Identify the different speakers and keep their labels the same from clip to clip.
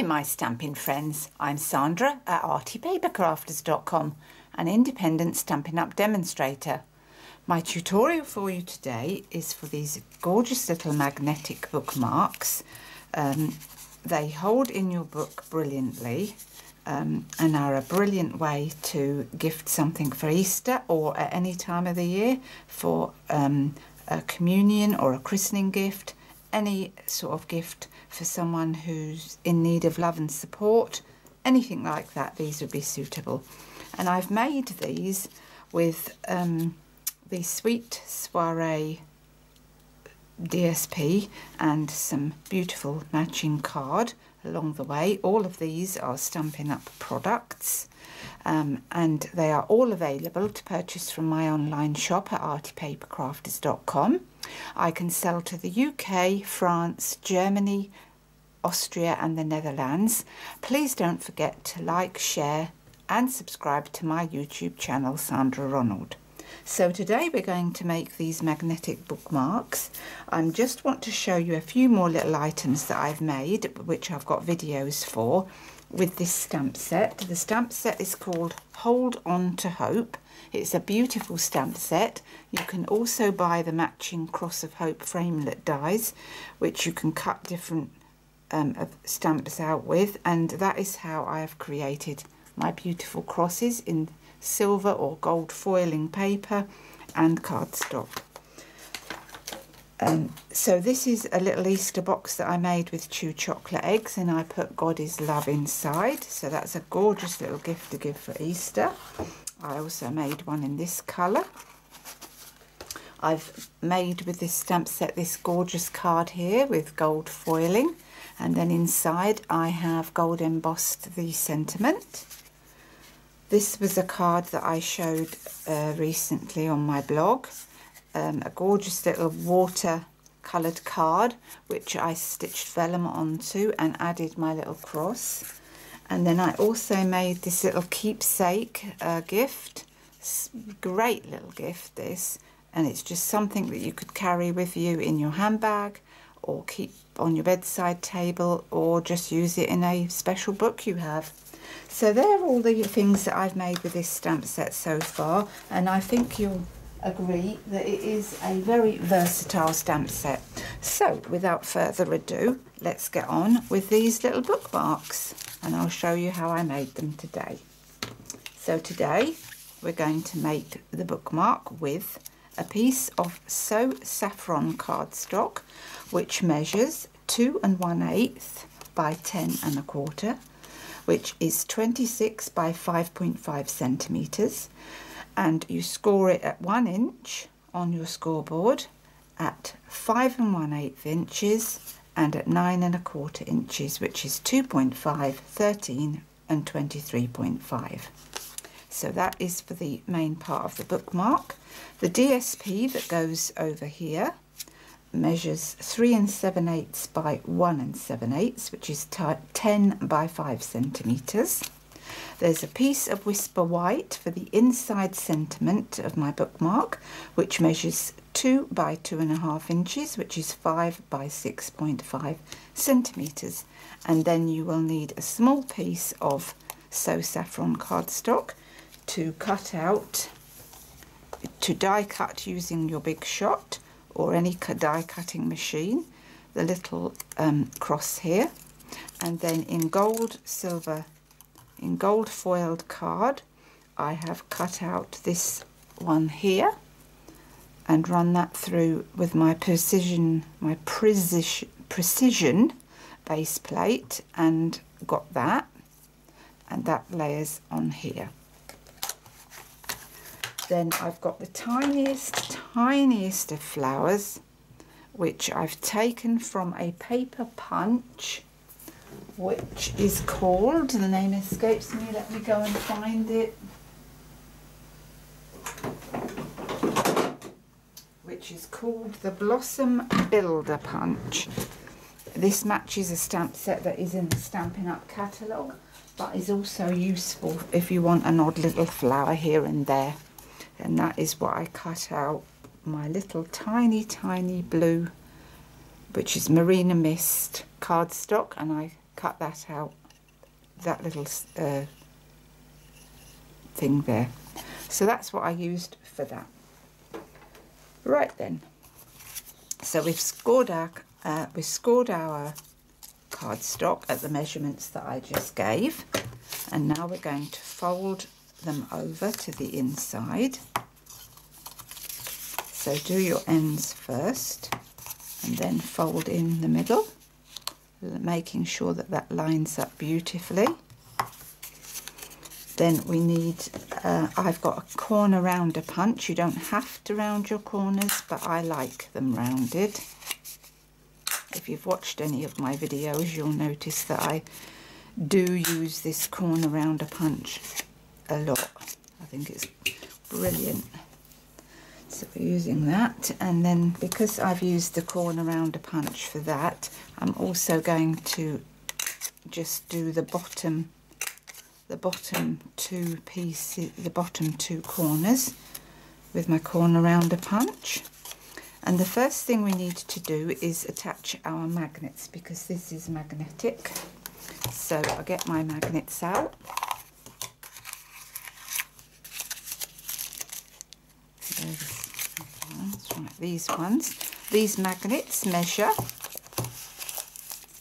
Speaker 1: Hi my Stampin' friends, I'm Sandra at artypapercrafters.com, an independent Stampin' Up demonstrator. My tutorial for you today is for these gorgeous little magnetic bookmarks. They hold in your book brilliantly and are a brilliant way to gift something for Easter or at any time of the year, for a communion or a christening gift, any sort of gift for someone who's in need of love and support, anything like that. These would be suitable. And I've made these with the Sweet Soiree DSP and some beautiful matching card along the way. All of these are Stampin' Up products, and they are all available to purchase from my online shop at artypapercrafters.com. I can sell to the UK, France, Germany, Austria and the Netherlands. Please don't forget to like, share and subscribe to my YouTube channel, SandraR. So today we're going to make these magnetic bookmarks. I just want to show you a few more little items that I've made, which I've got videos for, with this stamp set. The stamp set is called Hold On to Hope. It's a beautiful stamp set. You can also buy the matching Cross of Hope framelit dies, which you can cut different stamps out with, and that is how I have created my beautiful crosses in silver or gold foiling paper and cardstock. So this is a little Easter box that I made with 2 chocolate eggs, and I put God is Love inside, so that's a gorgeous little gift to give for Easter. I also made one in this colour. I've made with this stamp set this gorgeous card here with gold foiling, and then inside I have gold embossed the sentiment. This was a card that I showed recently on my blog, a gorgeous little water coloured card which I stitched vellum onto and added my little cross. And then I also made this little keepsake gift. Great little gift this, and it's just something that you could carry with you in your handbag or keep on your bedside table, or just use it in a special book you have. So they're all the things that I've made with this stamp set so far, and I think you'll agree that it is a very versatile stamp set. So without further ado, let's get on with these little bookmarks, and I'll show you how I made them today. So today we're going to make the bookmark with a piece of So Saffron cardstock, which measures 2 1/8 by 10 1/4, which is 26 by 5.5 centimeters, and you score it at 1 inch on your scoreboard, at 5 1/8 inches, and at 9 1/4 inches, which is 2.5, 13 and 23.5. So that is for the main part of the bookmark. The DSP that goes over here measures 3 7/8 by 1 7/8, which is 10 by 5 centimeters. There's a piece of Whisper White for the inside sentiment of my bookmark, which measures 2 by 2.5 inches, which is 5 by 6.5 centimeters. And then you will need a small piece of So Saffron cardstock to cut out, to die cut using your Big Shot or any die cutting machine, the little cross here. And then in gold, silver, in gold foiled card, I have cut out this one here and run that through with my precision base plate, and got that, and that layers on here. Then I've got the tiniest of flowers, which I've taken from a paper punch, which is called, the name escapes me, let me go and find it, which is called the Blossom Builder Punch. This matches a stamp set that is in the Stampin' Up catalogue, but is also useful if you want an odd little flower here and there. And that is what I cut out, my little tiny blue, which is Marina Mist cardstock, and I cut that out, that little thing there. So that's what I used for that. Right then, so we've scored our cardstock at the measurements that I just gave, and now we're going to fold them over to the inside. So do your ends first and then fold in the middle, making sure that that lines up beautifully. Then we need, I've got a corner rounder punch. You don't have to round your corners, but I like them rounded. If you've watched any of my videos, you'll notice that I do use this corner rounder punch a lot. I think it's brilliant. So we're using that, and then because I've used the corner rounder punch for that, I'm also going to just do the bottom two pieces, the bottom two corners with my corner rounder punch. And the first thing we need to do is attach our magnets, because this is magnetic. So I'll get my magnets out. Right, these ones. These magnets measure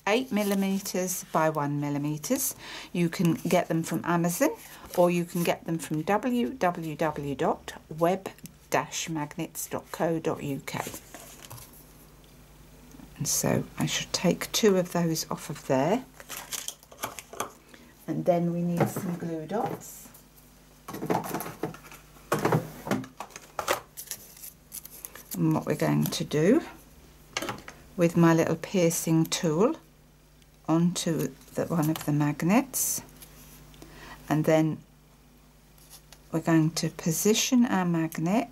Speaker 1: 8mm by 1mm. You can get them from Amazon, or you can get them from www.web-magnets.co.uk. And so I should take 2 of those off of there. And then we need some glue dots. And what we're going to do with my little piercing tool onto one of the magnets, and then we're going to position our magnet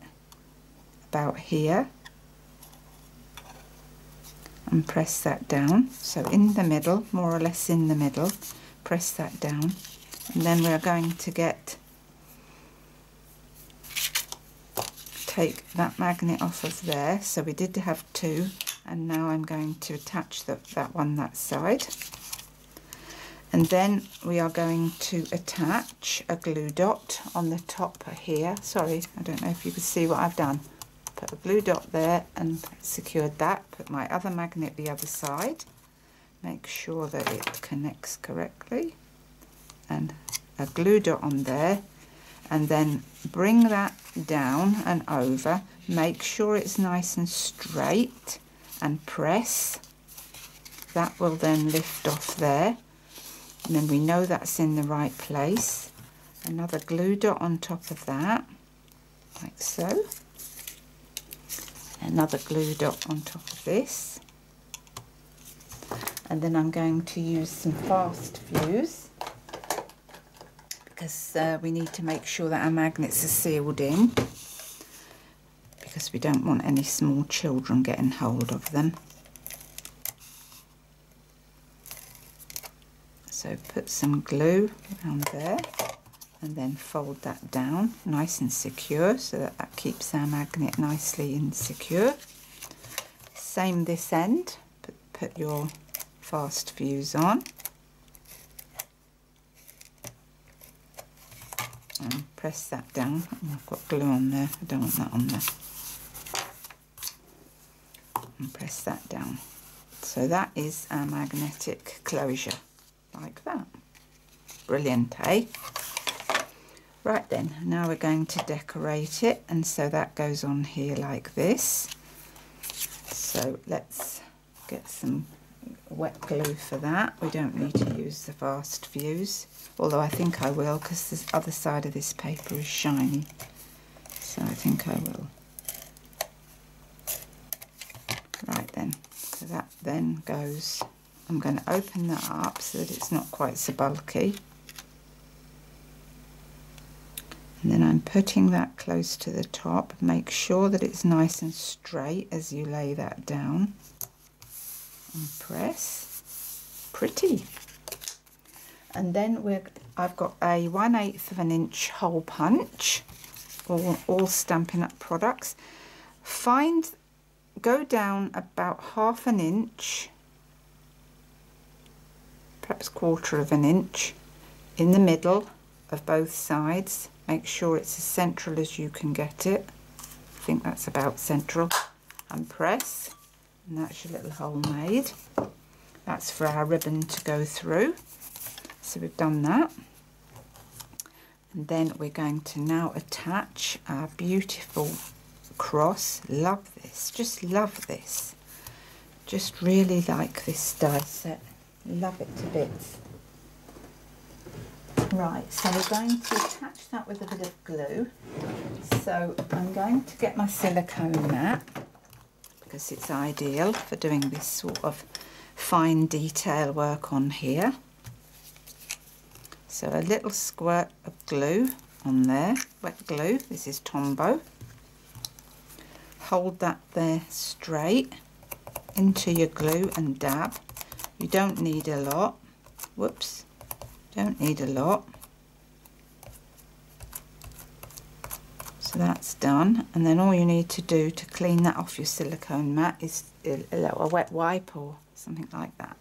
Speaker 1: about here and press that down. So in the middle, more or less in the middle, press that down, and then we're going to take that magnet off of there. So we did have 2, and now I'm going to attach that one that side, and then we are going to attach a glue dot on the top here. Sorry, I don't know if you can see what I've done. Put a glue dot there and secured that. Put my other magnet the other side, make sure that it connects correctly, and a glue dot on there, and then bring that down and over. Make sure it's nice and straight and press. That will then lift off there, and then we know that's in the right place. Another glue dot on top of that, like so. Another glue dot on top of this, and then I'm going to use some fast fuse, because we need to make sure that our magnets are sealed in, because we don't want any small children getting hold of them. So put some glue around there, and then fold that down nice and secure, so that keeps our magnet nicely and secure. Same this end, put your fast fuse on, and press that down. Oh, I've got glue on there, I don't want that on there. And press that down. So that is our magnetic closure, like that. Brilliant, eh? Right then, now we're going to decorate it, and so that goes on here like this. So let's get some wet glue for that. We don't need to use the fast fuse, although I think I will, because the other side of this paper is shiny, so I think I will. Right then, so that then goes, I'm going to open that up so that it's not quite so bulky. And then I'm putting that close to the top. Make sure that it's nice and straight as you lay that down. And press. Pretty. And then I've got a 1/8 of an inch hole punch. All Stampin' Up products. Go down about 1/2 inch perhaps 1/4 of an inch in the middle of both sides. Make sure it's as central as you can get it. I think that's about central. And press, and that's your little hole made. That's for our ribbon to go through. So we've done that. And then we're going to now attach our beautiful cross. Love this, just love this. Just really like this die set. Love it to bits. Right, so we're going to attach that with a bit of glue. So I'm going to get my silicone mat, because it's ideal for doing this sort of fine detail work on here. So a little squirt of glue on there, wet glue. This is Tombow. Hold that there straight into your glue and dab. You don't need a lot. Whoops, don't need a lot. So that's done, and then all you need to do to clean that off your silicone mat is a wet wipe or something like that.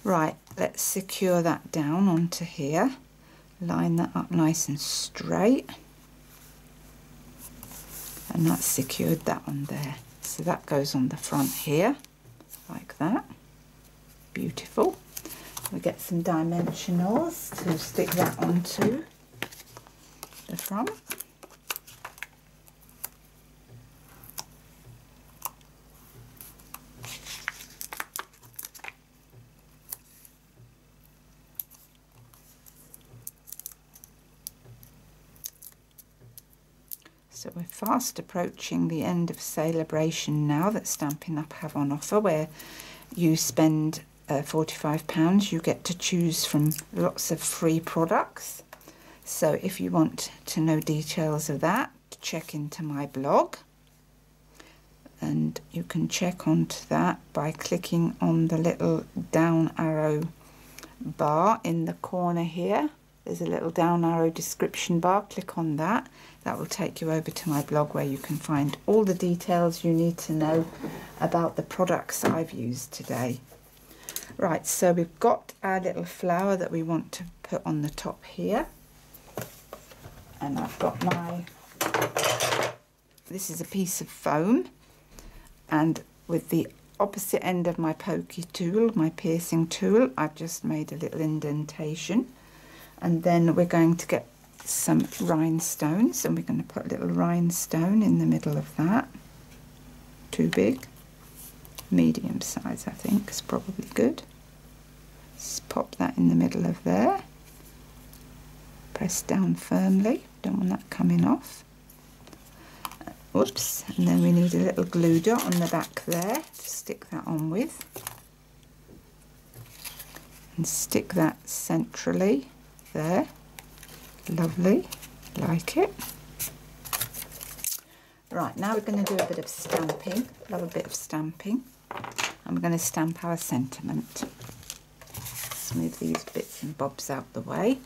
Speaker 1: Right, let's secure that down onto here. Line that up nice and straight. And that's secured that on there. So that goes on the front here, like that. Beautiful. We get some dimensionals to stick that onto the front. So we're fast approaching the end of Celebration now that Stampin' Up have on offer, where you spend £45, you get to choose from lots of free products. So if you want to know details of that, check into my blog, and you can check onto that by clicking on the little down arrow bar in the corner here. There's a little down arrow description bar. Click on that. That will take you over to my blog, where you can find all the details you need to know about the products I've used today. Right, so we've got our little flower that we want to put on the top here. And I've got this is a piece of foam, and with the opposite end of my pokey tool, my piercing tool, I've just made a little indentation. And then we're going to get some rhinestones, and we're going to put a little rhinestone in the middle of that. Too big? Medium size, I think, is probably good. Just pop that in the middle of there. Press down firmly, don't want that coming off. Whoops, and then we need a little glue dot on the back there to stick that on with. And stick that centrally there. Lovely, like it. Right, now we're going to do a bit of stamping. Love a bit of stamping. And we're going to stamp our sentiment. Smooth these bits and bobs out the way.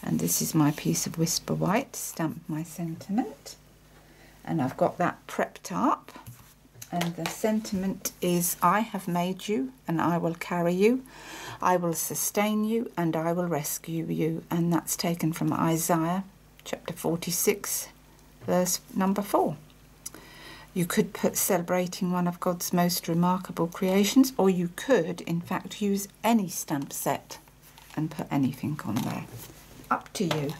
Speaker 1: And this is my piece of Whisper White to stamp my sentiment. And I've got that prepped up. And the sentiment is, I have made you and I will carry you. I will sustain you and I will rescue you. And that's taken from Isaiah chapter 46, verse number 4. You could put celebrating one of God's most remarkable creations, or you could, in fact, use any stamp set and put anything on there. Up to you.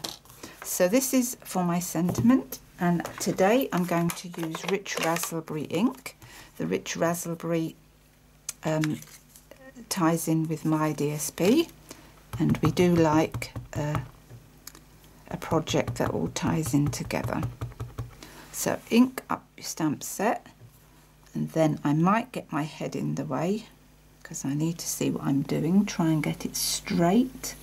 Speaker 1: So this is for my sentiment, and today I'm going to use Rich Raspberry ink. The Rich Raspberry ties in with my DSP, and we do like a project that all ties in together. So ink up your stamp set, and then I might get my head in the way because I need to see what I'm doing, try and get it straight.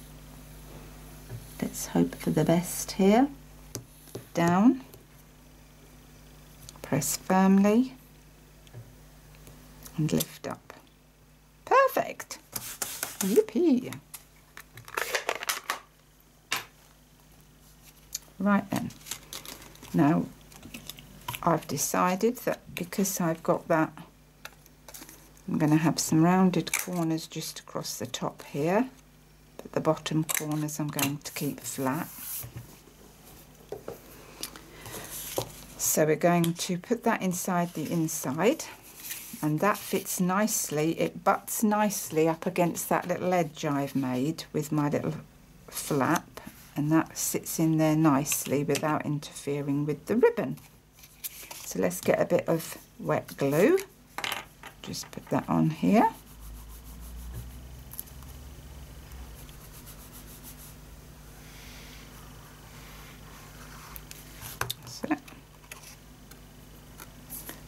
Speaker 1: Let's hope for the best here. Down, press firmly and lift up. Perfect! Yippee! Right then, now I've decided that because I've got that I'm going to have some rounded corners just across the top here, but the bottom corners I'm going to keep flat. So we're going to put that inside the inside, and that fits nicely. It butts nicely up against that little edge I've made with my little flap, and that sits in there nicely without interfering with the ribbon. So let's get a bit of wet glue. Just put that on here.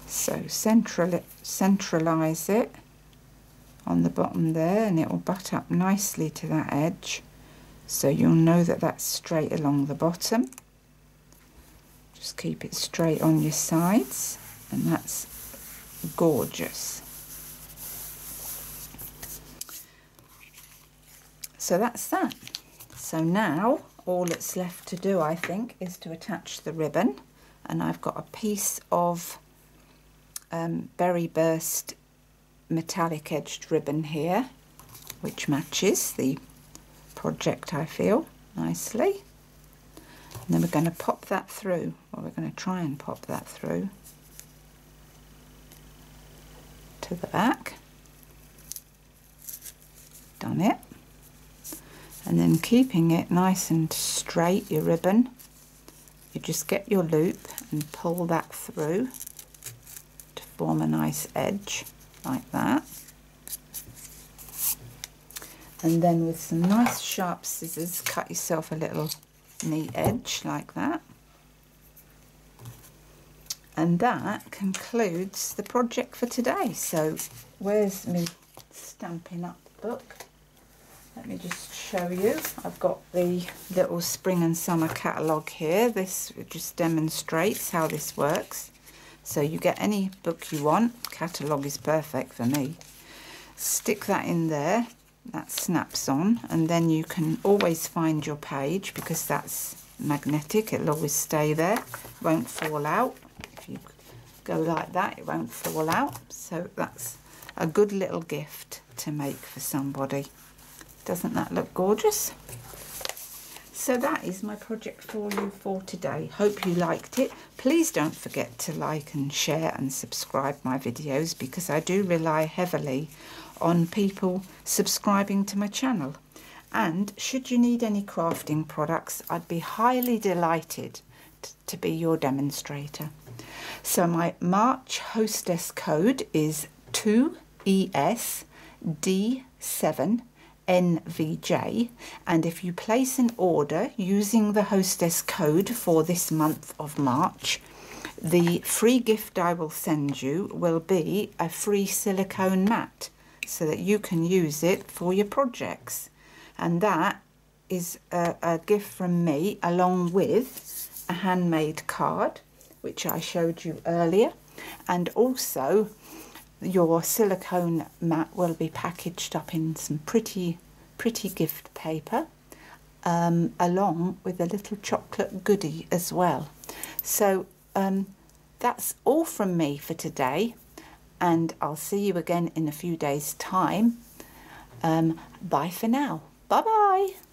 Speaker 1: So centralise it on the bottom there, and it will butt up nicely to that edge, so you'll know that that's straight along the bottom. Just keep it straight on your sides, and that's gorgeous. So that's that. So now all that's left to do, I think, is to attach the ribbon, and I've got a piece of berry burst metallic edged ribbon here, which matches the project, I feel, nicely. And then we're going to pop that through, or we're going to try and pop that through to the back. Done it. And then keeping it nice and straight, your ribbon, you just get your loop and pull that through to form a nice edge like that. And then with some nice sharp scissors, cut yourself a little neat edge like that. And that concludes the project for today. So where's me Stampin' Up book? Let me just show you. I've got the little spring and summer catalogue here. This just demonstrates how this works. So you get any book you want. Catalogue is perfect for me. Stick that in there. That snaps on, and then you can always find your page because that's magnetic. It'll always stay there. It won't fall out. If you go like that, it won't fall out. So that's a good little gift to make for somebody. Doesn't that look gorgeous? So that is my project for you for today. Hope you liked it. Please don't forget to like and share and subscribe my videos, because I do rely heavily on people subscribing to my channel. And should you need any crafting products, I'd be highly delighted to be your demonstrator. So my March hostess code is 2ESD7NVJ, and if you place an order using the hostess code for this month of March, the free gift I will send you will be a free silicone mat, so that you can use it for your projects. And that is a gift from me, along with a handmade card, which I showed you earlier, and also your silicone mat will be packaged up in some pretty gift paper, along with a little chocolate goodie as well. So that's all from me for today, and I'll see you again in a few days' time. Bye for now. Bye bye.